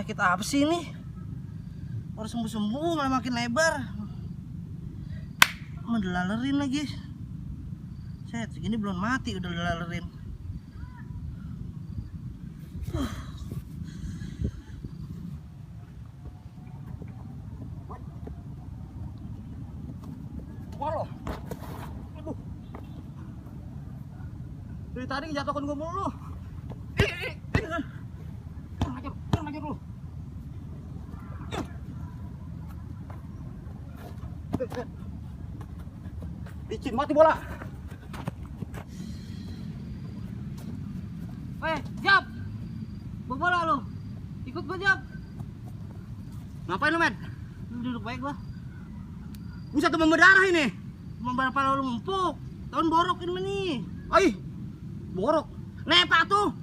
Penyakit apa sih ini? Baru sembuh-sembuh malah makin lebar. Mendelalerin lagi. Set, segini belum mati udah delalerin. Waduh. Aduh. Dari tadi ngejatuhkan gue mulu. Kurang ajar lu. Licin mati bola. Jap. Bawa bola lu. Ikut gua, Jap. Ngapain lu, Med? Lu duduk baik gua. Buset tuh berdarah ini. Mau berapa lu empuk? Tahun borok ini nih. Ai. Borok. Nepa tuh.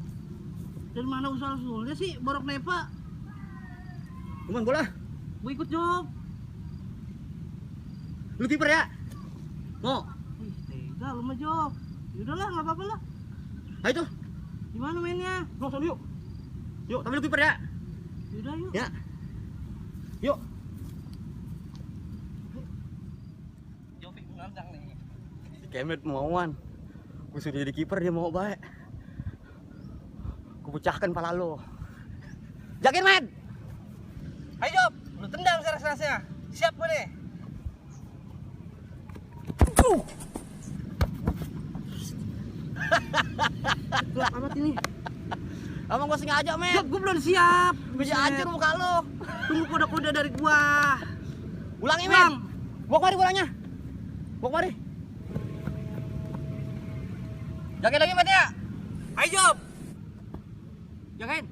Dari mana usul-usulnya sih borok nepa? Cuman bola. Gua ikut, Job. Lu kiper ya? Mau? Wih, tega lu mah, Job. Yaudahlah, enggak apa-apa lah. Ayo tuh. Gimana mainnya? Langsung yuk. Yuk, tapi lu kiper ya? Yaudah, yuk. Ya. Yuk. Job ikut nandang nih. Kemet mauan. Gue sudah jadi kiper dia mau baik. Gue pecahkan pala lu. Jakin, Med. Ayo, Job. Lu tendang keras-kerasnya. Siap gue deh. Gelap amat ini. Emang gue sengaja, Med. Job, gue belum siap. Gue hancur muka lu. Tunggu kode-kode dari gua. Ulangi, Med. Ulang. Bawa kemari bolanya. Bawa kemari. Jagain lagi, Med ya. Ayo, Job. Jagain.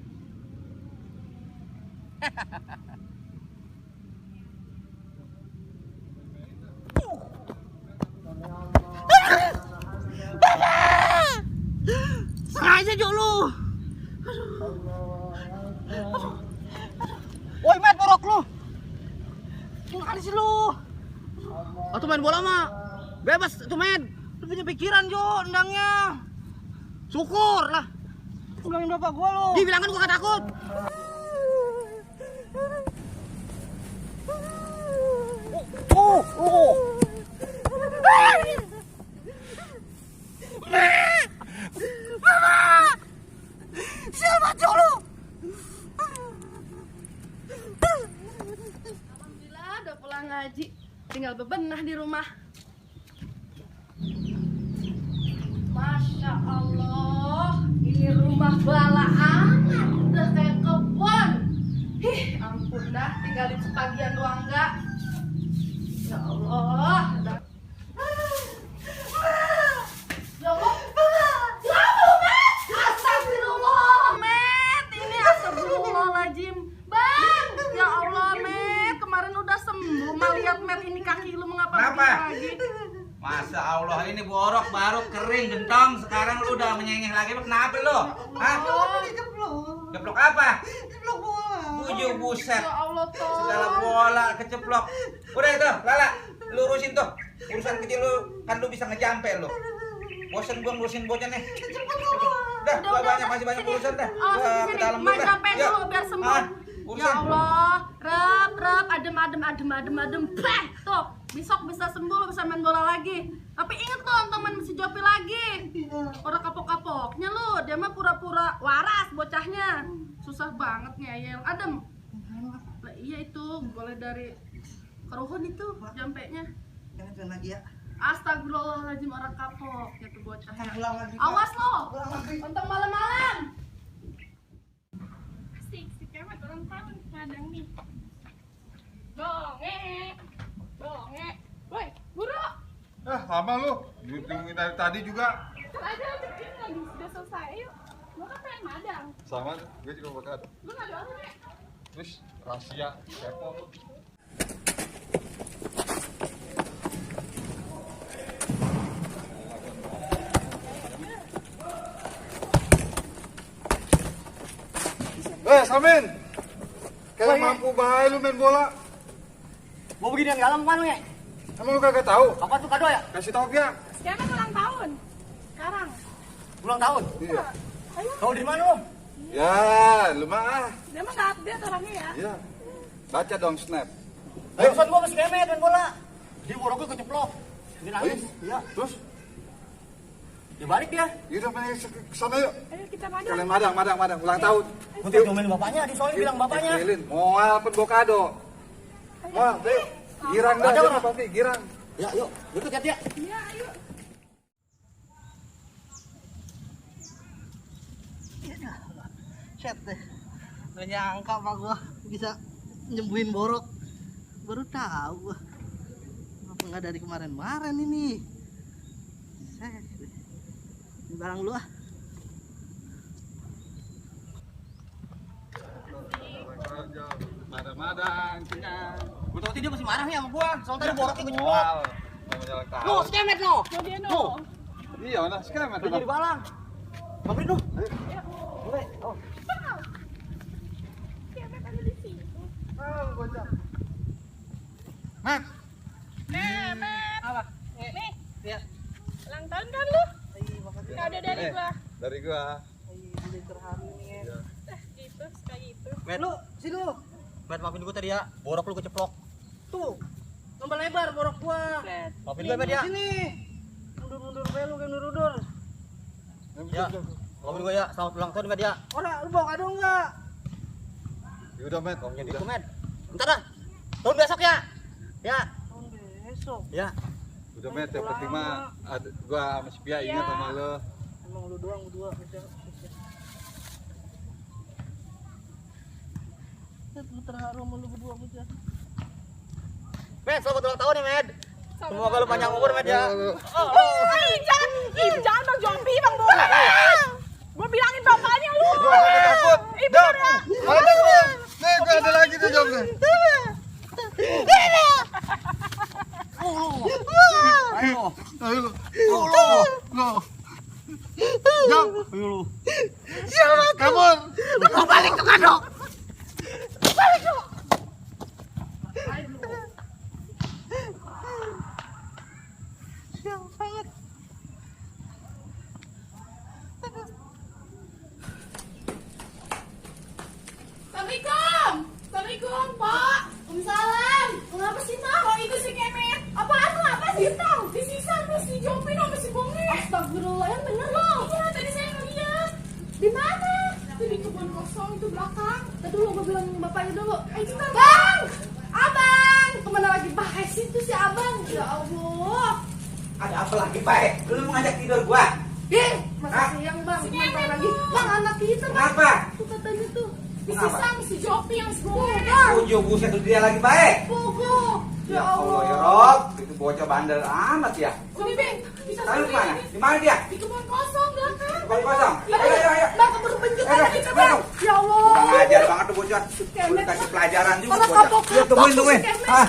Sengaja, Jok, lu. Woi, Med, borok lu. Gimana sih lu? Atau main bola mah bebas tuh, Med. Lu punya pikiran, Jo, nendangnya. Syukur lah. Ulangin bapak gua lu. Dibilang kan gua gak takut. Siapa, Jo, lu? Alhamdulillah udah pulang ngaji, tinggal bebenah di rumah. Masya Allah, ini rumah bala amat, udah kayak kebun. Ampun dah, tinggalin sebagian doang enggak. Ya Allah, ya Allah, ya Allah, Met. Astagfirullah, Met. Ini astagfirullahaladzim, Bang. Ya Allah, Met, kemarin udah sembuh. Mal lihat Met ini kaki lu mengapa Kenapa? begini lagi? Masa Allah ini borok baru kering gentong, sekarang lu udah menyengeh lagi, lu kenapa lu? Hah? Jeplok apa? Jeplok bola. Buju buset. Ya Allah, tolong. Segala bola keceplok. Udah itu, Lala, lu urusin tuh. Urusan kecil lu, kan lu bisa ngejampe lu. Bosen gua ngurusin bocah nih. Dah, gua banyak masih banyak urusan dah. Oh, Gua ke sini, dalam dulu main dah. sampai Yuk. dulu biar sembuh. Ah, Ya urusan. Allah, rep, adem. Bah, tuh, besok bisa sembuh, lu bisa main bola lagi. Tapi inget dong, teman mesti Jopi lagi. Orang kapok-kapoknya lu, dia mah pura-pura waras bocahnya. Susah banget ngeyel. Adem. Lah, iya itu, boleh dari keruhun itu jampenya. Jangan lagi ya. Astagfirullahaladzim, orang kapok ya tuh bocahnya. Ulang lagi. Awas lo, Ulang lagi. untuk malam-malam. Si Kemet ulang tahun kadang nih. Dongeng. Woi, guru. Lama lu, ditungguin dari tadi juga. Kan ada bikin lagi sudah selesai. Yuk. Gua kan pengen madang. Sama, gue juga bakal. Lu enggak ada deh. Terus rahasia, kepo lu. Samin, kayak mampu bahaya lu main bola. Mau begini yang dalam mana, ya? Emang lu kagak tahu? Apa tuh kado ya? Kasih tau dia. Kemet ulang tahun. Sekarang. Ulang tahun. Iya. Ayo. Tahu dari mana, Om? Ya, lu mah. Dia mah enggak update. lihat orangnya ya. Iya. Baca dong snap. Ayo, son gua masih kemet main bola. Dia boroknya keceplok. Dia nangis. Iya. Terus? Dia balik dia. Yaudah main ke sana yuk. Ayo kita maju. Kalian madang, ulang tahun. Nanti diomelin bapaknya, di soalnya bilang bapaknya. Lilin, mau apa gua kado? Wah, deh. Girang dah, Ada jadi orang. pasti girang. Ya, yuk. Duduk ya, dia. Iya, ayo. Set deh. Gak nyangka pak gua bisa nyembuhin borok. Baru tahu gua. Kenapa nggak dari kemarin-kemarin ini? Set deh. Ini barang lu ah. Madang, kenyang. Gua tahu dia masih marah nih sama gua. Soalnya tadi boroknya gua nyolok. Wow. Lu, si kemet lu. Mau dia Tuh. no. Iya, mana sekarang Udah jadi balang. Pabrik lu. Boleh. Oh. Kemet ada di situ. Mat. Kemet. Apa? Nih, Ya. ulang tahun kan lu? Iya, makasih. Kado dari gua. Dari gua. Iya, udah terharu nih. Iya. Gitu, suka gitu. Met, Lu, sini lu. Met, maafin gua tadi ya. Borok lu keceplok. Tuh. Nambah lebar borok gua. Set. Maafin gua, Met ya. Sini. Mundur-mundur lu kayak mundur-mundur. Ya. Maafin gua ya. Selamat ulang tahun, Met ya. Ora, lu bawa kado enggak? Yaudah, Met. Ngomongnya di Met. Bentar dah. Tahun besok ya. Ya. Tahun besok. Ya. Udah, Met. Yang penting mah gua sama si Pia ingat sama lo. Emang lu doang berdua bisa. Lu terharu sama lu berdua bisa. Met, selamat ulang tahun ya, Met. Semoga lu panjang umur, Met ya. Jangan Bang Jompi, Bang Bola. Gua bilangin bapaknya lu. Gua kagak takut. Ibu Dam. udah. Ada gua. Nih, gua ada lagi tuh jawabnya. Ayo. Ayo lu. Lu. Jam. Ayo lu. Kabur. Siang banget. Assalamualaikum. Assalamualaikum, Pak. Waalaikumsalam. Kenapa sih, Pak? Kok itu si Kemet? Apaan tuh? Apa sih, Tang? Disisa tuh si Jompi sama si Bonge. Astagfirullah, yang bener loh. Iya, tadi saya ngeliat. Di mana? Itu di kebun kosong itu belakang. Tadi dulu gue bilang bapaknya dulu. Kita, Bang! Abang! Kemana lagi? Pakai situ si Abang. Ya Allah. Ada apa lagi, Pak? Lu mau ngajak tidur gua? Masa siang, Bang? Bentar lagi. Bang, anak kita, Bang. Kenapa? Tuh katanya tuh. Kenapa? Disisa sama si Jompi yang si Bonge, Bang. Ujuk buset dia lagi, Pak. Pogo. Ya Allah, ya Rob. Itu bocah bandel amat ya. Sini, Bang. Bisa Tahu sini. kemana? Di mana dia? Di kebun kosong belakang. Kebun kosong? Iya, Ayo, ayo, ayo. Bang, keburu penjut Ayo, tadi kita, ayo. Bang. Ya Allah. Kurang ajar banget tuh bocah. Kemet, Udah kasih pelajaran juga Orang bocah. kapok Ya, tungguin, tuh si tungguin. Kemet. Ah,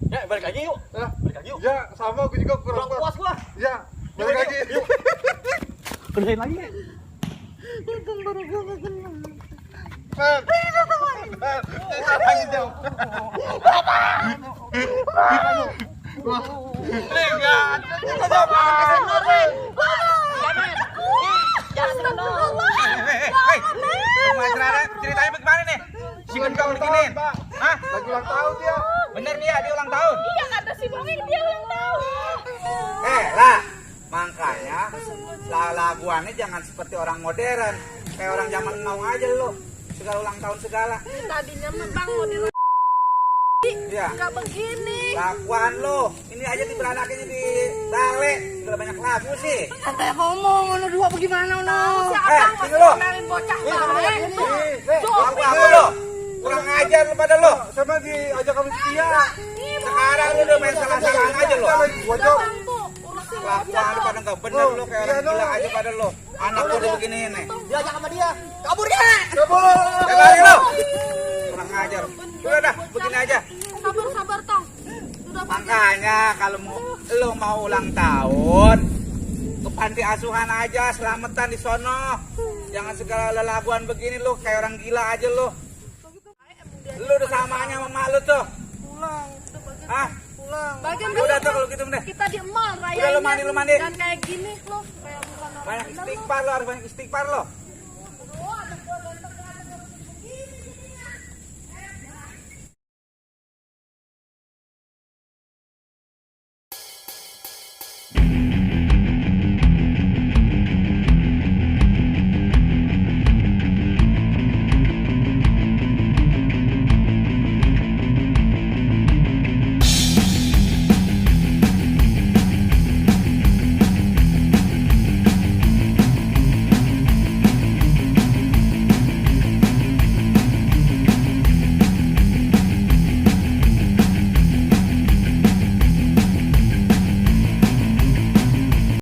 Ya, balik lagi yuk. Hah? Balik lagi yuk. Ya, sama gua juga kurang Kurang puas gua. Ya, balik lagi. Benerin lagi. Untung baru gua nggak kenal. Lagi jauh. ceritanya bagaimana nih? Si Gendong bikinin. Hah? Lagi ulang tahun dia. Bener dia ulang tahun. Iya kata si Bonge dia ulang tahun. Lah, makanya laguannya jangan seperti orang modern. Kayak orang zaman now aja lo. Segala ulang tahun segala. Tadinya Bang mau di Iya. nggak begini. Laguan lo. Ini aja di beranakin di bale. Sudah banyak lagu sih. Santai ngomong, ono dua bagaimana ono? Si Abang sini masih lo. ngomelin bocah Ini sama baik. Lagu apa lo? Kurang ajar lu pada lo. Sama diajak sama dia. Sekarang lu udah main salah-salahan aja lo. Bocok. Bang tuh urusin Kelakuan lu pada nggak bener lo kayak orang gila aja pada lo. Anak lu udah begini nih. Diajak sama dia. Kabur dia. Jangan lari lo. Kurang ajar. Udah dah, begini aja. sabar Tong. Sudah Bang. Makanya kalau lo mau ulang tahun ke panti asuhan aja, selamatan di sono. Jangan segala lelaguan begini lo, kayak orang gila aja lo. Lu udah samanya sama mak lu tuh. Pulang, Hah? pulang. Bagian Udah tuh kalau gitu deh. kita di mall raya. Udah, lu mandi. Dan kayak gini loh, kayak bukan Banyak istighfar lo, harus banyak istighfar lo.